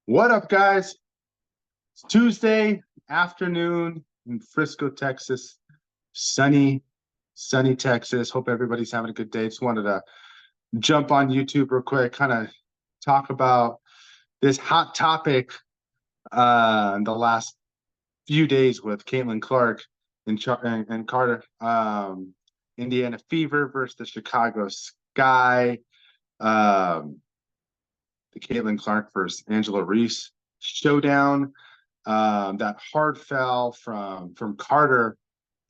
What up, guys? It's Tuesday afternoon in Frisco, Texas. Sunny, sunny Texas. Hope everybody's having a good day. Just wanted to jump on YouTube real quick, kind of talk about this hot topic in the last few days with Caitlin Clark and Carter. Indiana Fever versus the Chicago Sky. Um, the Caitlin Clark versus Angela Reese showdown. That hard foul from Carter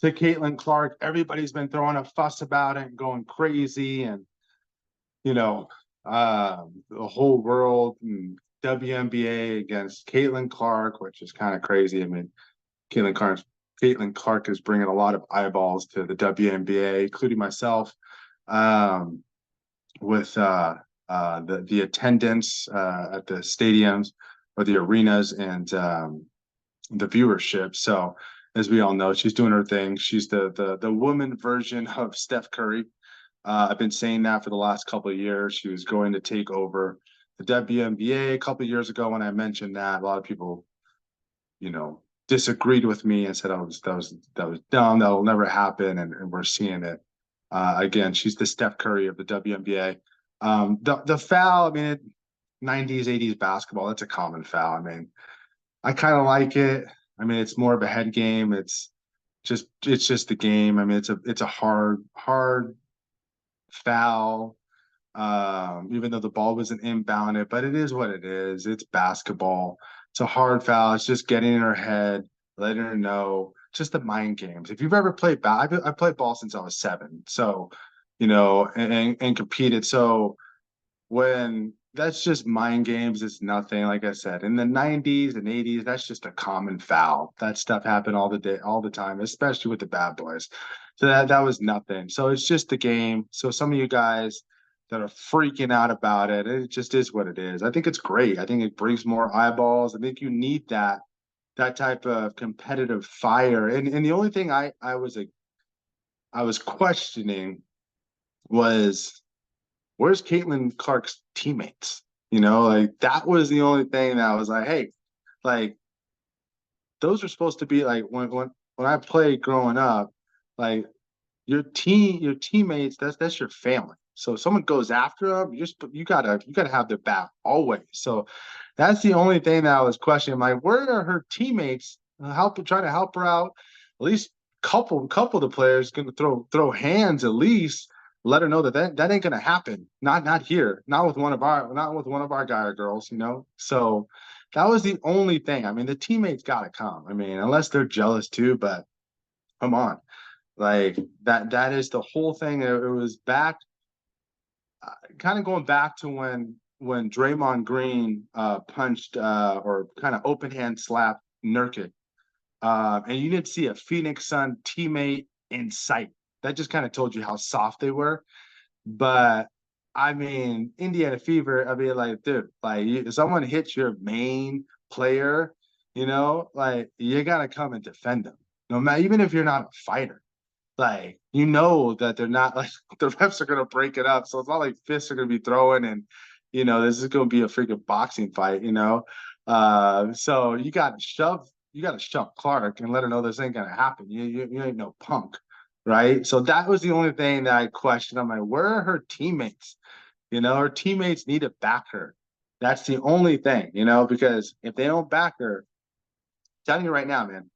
to Caitlin Clark. Everybody's been throwing a fuss about it and going crazy, and you know, the whole world and WNBA against Caitlin Clark, which is kind of crazy. I mean, Caitlin Clark is bringing a lot of eyeballs to the WNBA, including myself, um, with the attendance at the stadiums or the arenas and the viewership. So as we all know, she's doing her thing. She's the woman version of Steph Curry. I've been saying that for the last couple of years. She was going to take over the WNBA a couple of years ago when I mentioned that. A lot of people, disagreed with me and said that was dumb. That'll never happen, and we're seeing it. Again, she's the Steph Curry of the WNBA. The foul, I mean, 90s, 80s basketball, that's a common foul. I mean, I kind of like it. I mean, it's more of a head game. It's just the game. I mean, it's a hard foul. Even though the ball wasn't inbounded, but it is what it is. It's basketball. It's a hard foul. It's just getting in her head, letting her know. Just the mind games. If you've ever played I played ball since I was 7, so and competed. So when that's just mind games, it's nothing. Like I said, in the 90s and 80s, that's just a common foul. That stuff happened all the day, all the time, especially with the bad boys. So that was nothing. So it's just the game. So some of you guys that are freaking out about it, it just is what it is. I think it's great. I think it brings more eyeballs. I think you need that type of competitive fire. And the only thing I was questioning was, where's Caitlin Clark's teammates? Like that was the only thing that I was like, hey, like those are supposed to be like when I played growing up, like your teammates, that's your family. So if someone goes after them, you gotta have their back always. So that's the only thing that I was questioning. Like, where are her teammates trying to help her out? At least couple of the players gonna throw hands at least. Let her know that ain't gonna happen. Not here. Not with one of our guy or girls. So that was the only thing. I mean, the teammates gotta come. I mean, unless they're jealous too, but come on. Like that is the whole thing. It was back, kind of going back to when Draymond Green punched or kind of open hand slapped Nurkic, and you didn't see a Phoenix Sun teammate in sight. That just kind of told you how soft they were. But I mean, Indiana Fever. I mean, like, dude, like if someone hits your main player, like you gotta come and defend them. No matter, even if you're not a fighter, like that they're not like the refs are gonna break it up. So it's not like fists are gonna be throwing and this is gonna be a freaking boxing fight. So you gotta shove Clark and let her know this ain't gonna happen. You ain't no punk, right? So that was the only thing that I questioned. I'm like, where are her teammates? Her teammates need to back her. That's the only thing, because if they don't back her, I'm telling you right now, man,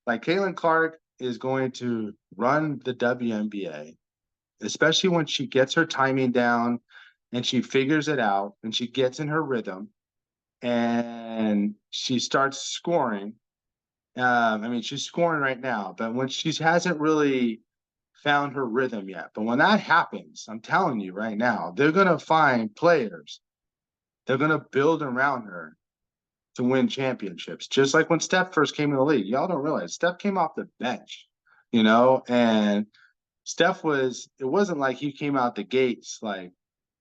like Caitlin Clark is going to run the WNBA, especially when she gets her timing down and she figures it out and she gets in her rhythm and she starts scoring. I mean, she's scoring right now, but when she hasn't really found her rhythm yet. But when that happens, I'm telling you right now, they're going to find players. They're going to build around her to win championships. Just like when Steph first came in the league. Y'all don't realize Steph came off the bench, and it wasn't like he came out the gates like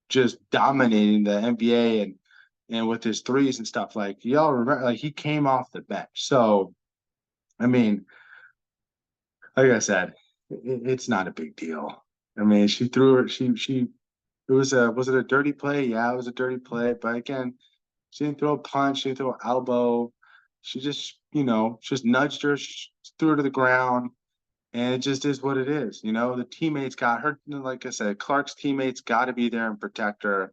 just dominating the NBA and with his threes and stuff. Like y'all remember, like he came off the bench. So I mean, like I said, it's not a big deal. I mean, she threw her. She. It was it a dirty play? Yeah, it was a dirty play. But again, She didn't throw a punch. She didn't throw an elbow. She just, just nudged her, threw her to the ground. And it just is what it is. The teammates got her. Like I said, Clark's teammates got to be there and protect her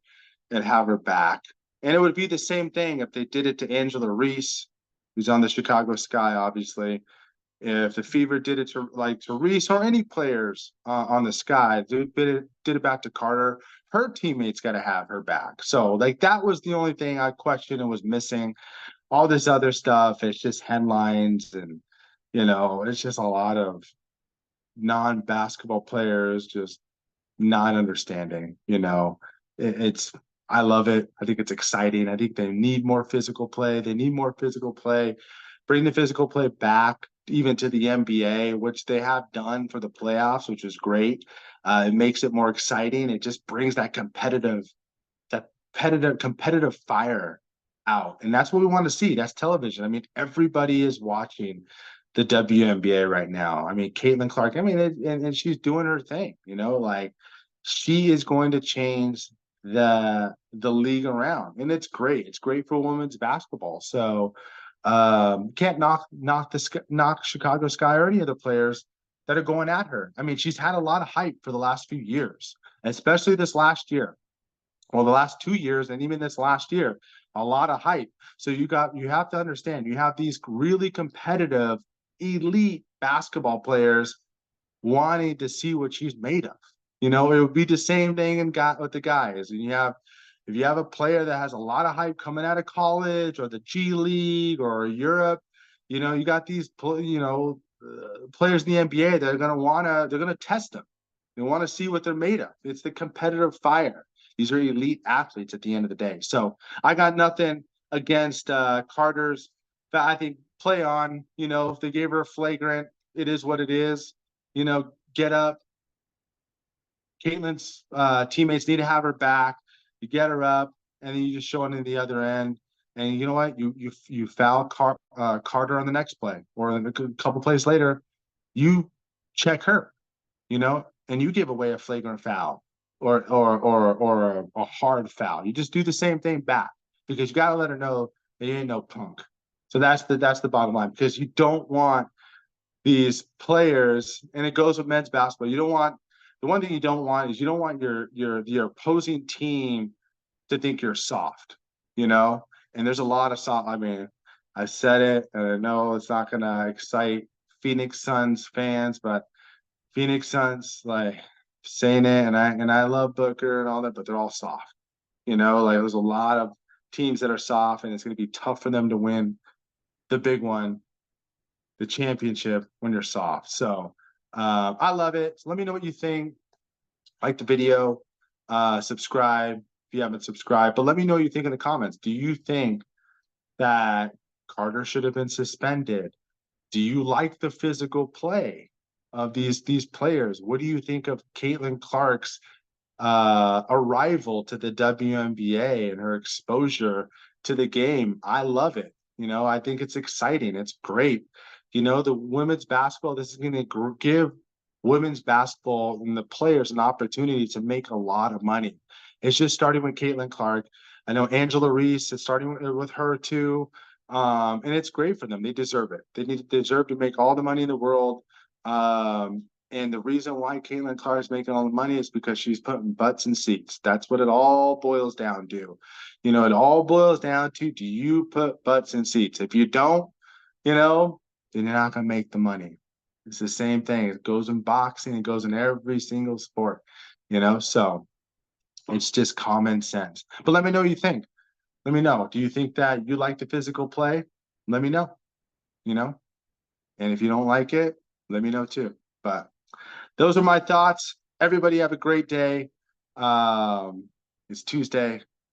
and have her back. And it would be the same thing if they did it to Angela Reese, who's on the Chicago Sky, obviously. If the Fever did it to Reese or any players on the Sky, did it back to Carter, her teammates got to have her back. So like that was the only thing I questioned and was missing. All this other stuff, it's just headlines and it's just a lot of non-basketball players just not understanding. It's I love it. I think it's exciting. I think they need more physical play. They need more physical play. Bring the physical play back even to the NBA, which they have done for the playoffs, which is great. It makes it more exciting. It just brings that competitive fire out. And that's what we want to see. That's television. I mean, everybody is watching the WNBA right now. I mean, Caitlin Clark, I mean, and she's doing her thing, like she is going to change the league around. And it's great. It's great for women's basketball. So can't knock Chicago Sky or any of the players that are going at her. I mean, she's had a lot of hype for the last few years, especially this last year. Well, the last 2 years and even this last year, a lot of hype. So you have to understand, you have these really competitive, elite basketball players wanting to see what she's made of. It would be the same thing with the guys. And if you have a player that has a lot of hype coming out of college or the G League or Europe, you got these players in the NBA that are gonna test them. They want to see what they're made of. It's the competitive fire. These are elite athletes at the end of the day. So I got nothing against Carter's. But I think play on. If they gave her a flagrant, it is what it is. Get up. Caitlin's teammates need to have her back. You get her up, and then you just show it in the other end. And you know what? You foul Carter on the next play, or a couple plays later, you check her. And you give away a flagrant foul or a hard foul. You just do the same thing back because you got to let her know that you ain't no punk. So that's the bottom line, because you don't want these players, and it goes with men's basketball. You don't want the one thing you don't want is you don't want your opposing team to think you're soft, And there's a lot of soft. I mean, I said it, and I know it's not gonna excite Phoenix Suns fans, but Phoenix Suns, like saying it, and I love Booker and all that, but they're all soft. Like there's a lot of teams that are soft, and it's going to be tough for them to win the big one, the championship, when you're soft. So I love it. So let me know what you think. Like the video, subscribe if you haven't subscribed, but let me know what you think in the comments. Do you think that Carter should have been suspended? Do you like the physical play of these players? What do you think of Caitlin Clark's arrival to the WNBA and her exposure to the game? I love it. I think it's exciting. It's great. The women's basketball, this is going to give women's basketball and the players an opportunity to make a lot of money. It's just starting with Caitlin Clark. I know Angela Reese is starting with her too. And it's great for them. They deserve it. They deserve to make all the money in the world. And the reason why Caitlin Clark is making all the money is because she's putting butts in seats. That's what it all boils down to. It all boils down to, do you put butts in seats? If you don't, then you're not going to make the money. It's the same thing. It goes in boxing. It goes in every single sport, so it's just common sense. But let me know what you think. Let me know. Do you think that you like the physical play? Let me know, and if you don't like it, let me know too. But those are my thoughts. Everybody have a great day. It's Tuesday.